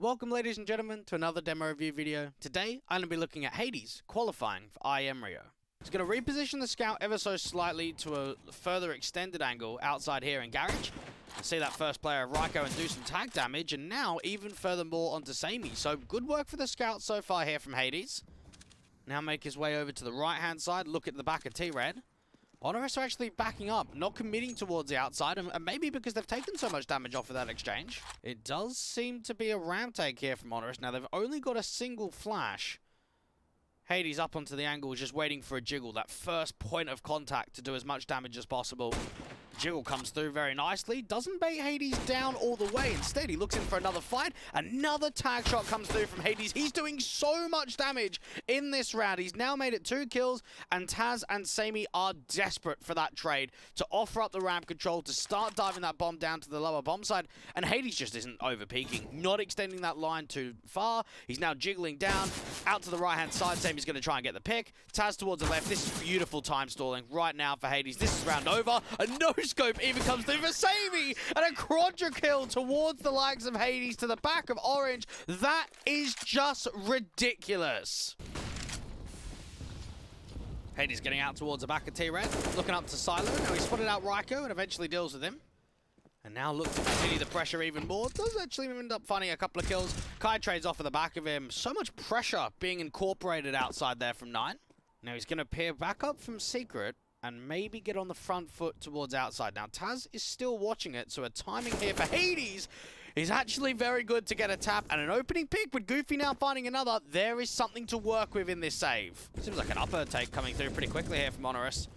Welcome ladies and gentlemen to another demo review video. Today I'm going to be looking at Hades qualifying for IEM Rio. It's going to reposition the scout ever so slightly to a further extended angle outside here in Garage. See that first player of Ryko and do some tag damage, and now even furthermore onto Sammy. So good work for the scout so far here from Hades. Now make his way over to the right hand side, look at the back of T-Red. HONORIS are actually backing up, not committing towards the outside, and maybe because they've taken so much damage off of that exchange. It does seem to be a ramp take here from HONORIS. Now they've only got a single flash. Hades up onto the angle, just waiting for a jiggle, that first point of contact to do as much damage as possible. Jiggle comes through very nicely, doesn't bait Hades down all the way. Instead, he looks in for another fight. Another tag shot comes through from Hades. He's doing so much damage in this round. He's now made it 2 kills, and Taz and Sammy are desperate for that trade to offer up the ramp control, to start diving that bomb down to the lower bomb side. And Hades just isn't over-peaking, not extending that line too far. He's now jiggling down, out to the right-hand side. Sammy's going to try and get the pick. Taz towards the left. This is beautiful time stalling right now for Hades. This is round over. A no-scope even comes through for Sammy, and a quadra kill towards the likes of Hades to the back of Orange. That is just ridiculous. Hades getting out towards the back of T-Red, looking up to Silo. Now he spotted out Ryko and eventually deals with him. And now look to continue the pressure even more. Does actually end up finding a couple of kills. Kai trades off of the back of him. So much pressure being incorporated outside there from 9. Now he's going to peer back up from Secret and maybe get on the front foot towards outside. Now Taz is still watching it, so a timing here for Hades is actually very good to get a tap and an opening pick. With Goofy now finding another, there is something to work with in this save. Seems like an upper take coming through pretty quickly here from HONORIS.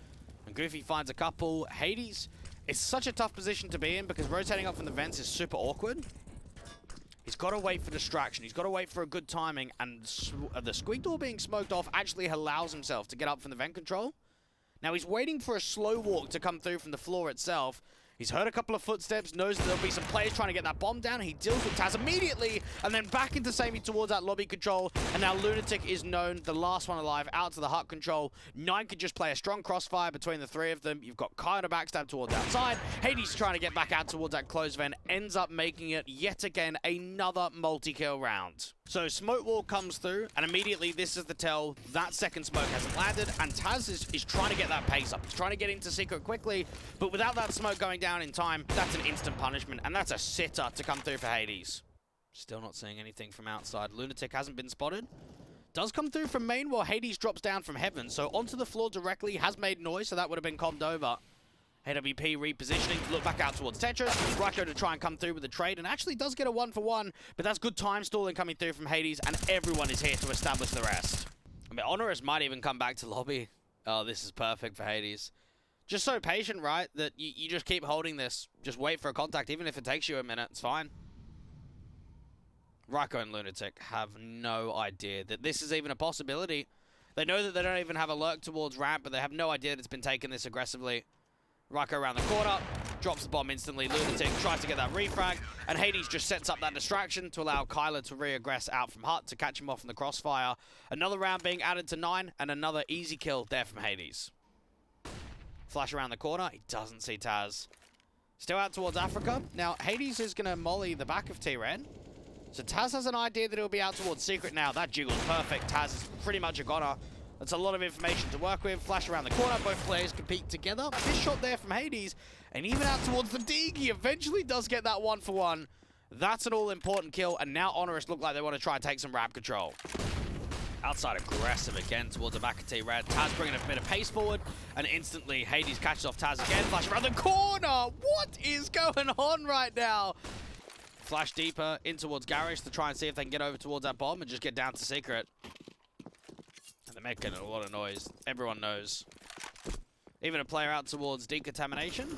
And Goofy finds a couple. Hades, it's such a tough position to be in because rotating up from the vents is super awkward. He's got to wait for distraction. He's got to wait for a good timing, and the squeak door being smoked off actually allows himself to get up from the vent control. Now he's waiting for a slow walk to come through from the floor itself. He's heard a couple of footsteps, knows that there'll be some players trying to get that bomb down. He deals with Taz immediately, and then back into Sammy towards that lobby control. And now Lunatic is known, the last one alive, out to the hut control. 9 could just play a strong crossfire between the 3 of them. You've got Kai on a backstab towards outside. Hades trying to get back out towards that closed vent, ends up making it yet again another multi-kill round. So smoke wall comes through, and immediately this is the tell. That second smoke hasn't landed, and Taz is trying to get that pace up. He's trying to get into Secret quickly, but without that smoke going down in time, that's an instant punishment, and that's a sitter to come through for Hades. Still not seeing anything from outside. Lunatic hasn't been spotted. Does come through from main while Hades drops down from heaven, so onto the floor directly, has made noise, so that would have been calmed over. AWP repositioning to look back out towards Tetris. Ryko to try and come through with the trade, and actually does get a 1-for-1, but that's good time stalling coming through from Hades, and everyone is here to establish the rest. I mean, HONORIS might even come back to lobby. Oh, this is perfect for Hades. Just so patient, right, that you just keep holding this. Just wait for a contact, even if it takes you a minute, it's fine. Ryko and Lunatic have no idea that this is even a possibility. They know that they don't even have a lurk towards ramp, but they have no idea that it's been taken this aggressively. Ryko around the corner, drops the bomb instantly. Lunatic tries to get that refrag, and Hades just sets up that distraction to allow Kyler to re-aggress out from Hut to catch him off in the crossfire. Another round being added to 9, and another easy kill there from Hades. Flash around the corner, he doesn't see Taz. Still out towards Africa. Now, Hades is going to molly the back of T-Red. So Taz has an idea that he'll be out towards Secret now. That jiggle's perfect. Taz is pretty much a goner. That's a lot of information to work with. Flash around the corner, both players compete together. This shot there from Hades, and even out towards the dig, he eventually does get that 1-for-1. That's an all-important kill, and now HONORIS look like they want to try and take some ramp control. Outside aggressive again towards the back of T-Red. Taz bringing a bit of pace forward, and instantly Hades catches off Taz again. Flash around the corner! What is going on right now? Flash deeper in towards Garage to try and see if they can get over towards that bomb and just get down to Secret. And they're making a lot of noise. Everyone knows. Even a player out towards decontamination.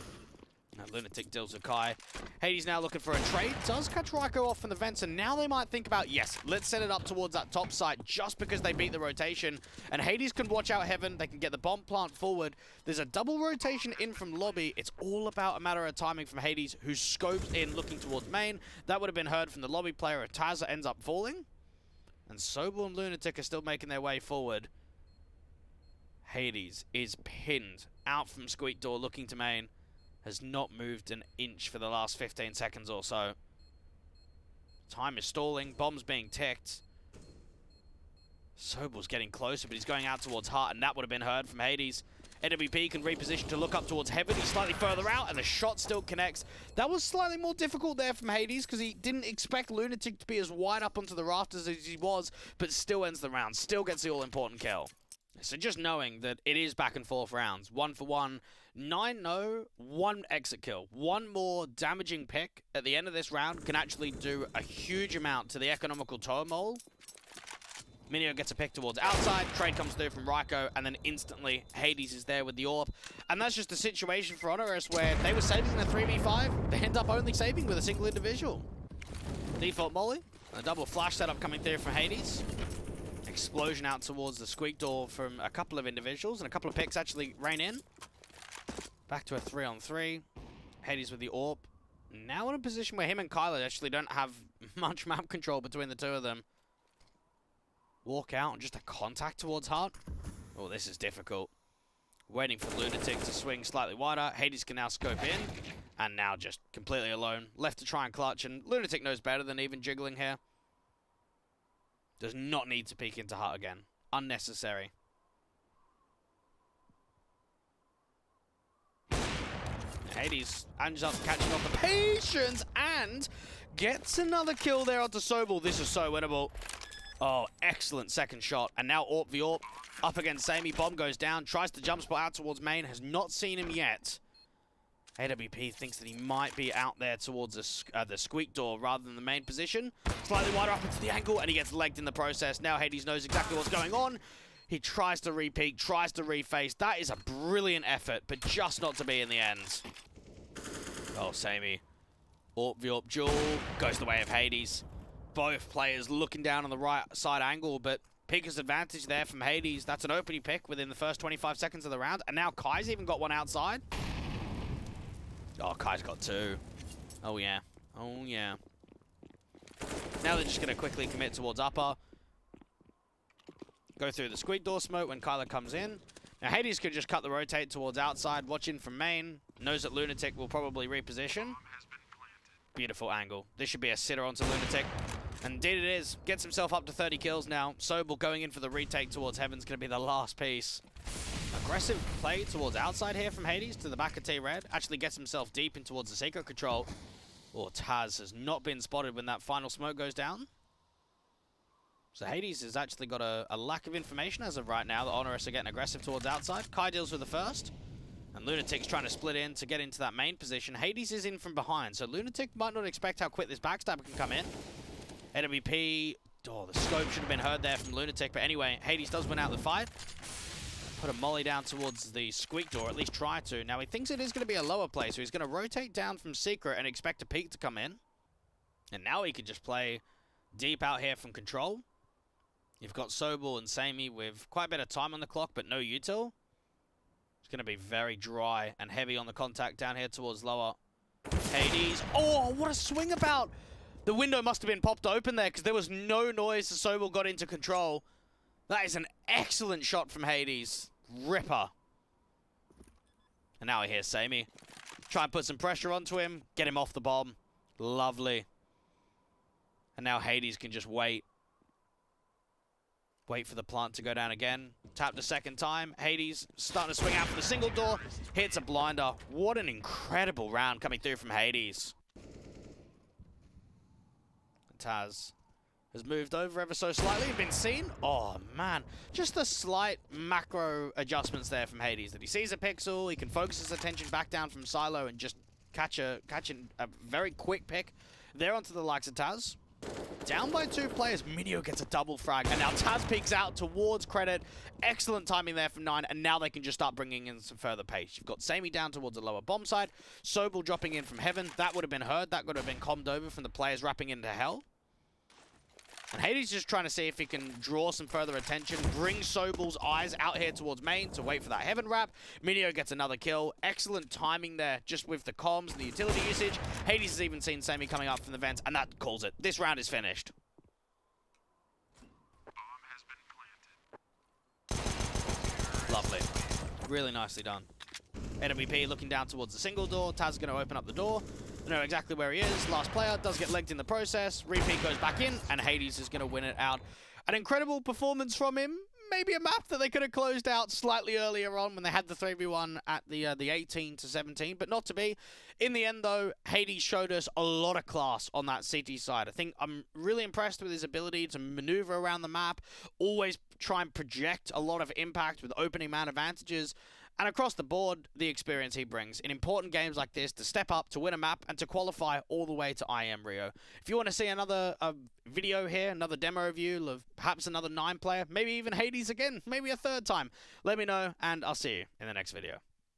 Now Lunatic deals with Kai. Hades now looking for a trade. Does catch Ryko off from the vents, and now they might think about, yes, let's set it up towards that top site just because they beat the rotation. And Hades can watch out heaven. They can get the bomb plant forward. There's a double rotation in from lobby. It's all about a matter of timing from Hades, who's scoped in looking towards main. That would have been heard from the lobby player if Taz ends up falling. And Sobel and Lunatic are still making their way forward. Hades is pinned out from Squeak Door looking to main. Has not moved an inch for the last 15 seconds or so. Time is stalling. Bombs being ticked. Sobel's getting closer, but he's going out towards Heart, and that would have been heard from Hades. NWP can reposition to look up towards Heaven. He's slightly further out, and the shot still connects. That was slightly more difficult there from Hades, because he didn't expect Lunatic to be as wide up onto the rafters as he was, but still ends the round. Still gets the all-important kill. So just knowing that it is back and forth rounds. 1 for 1. 9-0, 1 exit kill. One more damaging pick at the end of this round can actually do a huge amount to the economical turmoil. Minio gets a pick towards outside, trade comes through from Ryko, and then instantly Hades is there with the AWP. And that's just a situation for HONORIS where they were saving in a 3v5, they end up only saving with a single individual. Default molly, a double flash setup coming through from Hades. Explosion out towards the squeak door from a couple of individuals, and a couple of picks actually rain in. Back to a 3-on-3. Hades with the AWP. Now in a position where him and Kyler actually don't have much map control between the two of them. Walk out and just a contact towards Heart. Oh, this is difficult. Waiting for Lunatic to swing slightly wider. Hades can now scope in. And now just completely alone. Left to try and clutch. And Lunatic knows better than even jiggling here. Does not need to peek into Heart again. Unnecessary. Hades ends up catching off the patience and gets another kill there onto Sobel. This is so winnable. Oh, excellent second shot. And now AWP v AWP up against Sammy. Bomb goes down, tries to jump spot out towards main, has not seen him yet. AWP thinks that he might be out there towards the squeak door rather than the main position. Slightly wider up into the angle, and he gets legged in the process. Now Hades knows exactly what's going on. He tries to re-peek, tries to reface. That is a brilliant effort, but just not to be in the end. Oh, Sammy. AWP v AWP duel goes the way of Hades. Both players looking down on the right side angle, but Pika's advantage there from Hades. That's an opening pick within the first 25 seconds of the round, and now Kai's even got one outside. Oh, Kai's got two. Oh, yeah. Oh, yeah. Now they're just going to quickly commit towards upper. Go through the squeak door smoke when Kyler comes in. Now, Hades could just cut the rotate towards outside, watch in from main. Knows that Lunatic will probably reposition. Beautiful angle. This should be a sitter onto Lunatic. And indeed it is. Gets himself up to 30 kills now. Sobel going in for the retake towards Heaven's going to be the last piece. Aggressive play towards outside here from Hades to the back of T-Red. Actually gets himself deep in towards the secret control. Oh, Taz has not been spotted when that final smoke goes down. So Hades has actually got a lack of information as of right now. The HONORIS are getting aggressive towards outside. Kai deals with the first. And Lunatic's trying to split in to get into that main position. Hades is in from behind, so Lunatic might not expect how quick this backstabber can come in. NWP, oh, the scope should have been heard there from Lunatic, but anyway, Hades does win out the fight. Put a molly down towards the squeak door, at least try to. Now he thinks it is going to be a lower play, so he's going to rotate down from secret and expect a peek to come in. And now he can just play deep out here from control. You've got Sobel and Sammy with quite a bit of time on the clock, but no util. It's going to be very dry and heavy on the contact down here towards lower. Hades. Oh, what a swing about! The window must have been popped open there because there was no noise as Sobel got into control. That is an excellent shot from Hades. Ripper. And now I hear Sammy. Try and put some pressure onto him. Get him off the bomb. Lovely. And now Hades can just wait. Wait for the plant to go down again. Tap the second time. Hades starting to swing out for the single door. Hits a blinder. What an incredible round coming through from Hades. Taz has moved over ever so slightly. Been seen. Oh, man. Just the slight macro adjustments there from Hades. That he sees a pixel, he can focus his attention back down from Silo and just catch a very quick pick there onto the likes of Taz. Down by 2 players, Minio gets a double frag, and now Taz peeks out towards Credit. Excellent timing there from 9, and now they can just start bringing in some further pace. You've got Sammy down towards the lower bomb side, Sobel dropping in from Heaven. That would have been heard, that would have been commed over from the players wrapping into Hell. And Hades just trying to see if he can draw some further attention, bring Sobel's eyes out here towards main to wait for that Heaven wrap. Minio gets another kill. Excellent timing there, just with the comms and the utility usage. Hades has even seen Sammy coming up from the vents, and that calls it. This round is finished. Lovely. Really nicely done. NWP looking down towards the single door. Taz is going to open up the door. know exactly where he is. Last player does get legged in the process. Repeat goes back in, and Hades is going to win it out. An incredible performance from him. Maybe a map that they could have closed out slightly earlier on when they had the 3v1 at the 18-17, but not to be. In the end, though, Hades showed us a lot of class on that CT side. I think I'm really impressed with his ability to maneuver around the map, always try and project a lot of impact with opening man advantages, and across the board, the experience he brings in important games like this to step up, to win a map, and to qualify all the way to IEM Rio. If you want to see another video here, another demo review of perhaps another 9-player, maybe even Hades again, maybe a third time, let me know, and I'll see you in the next video.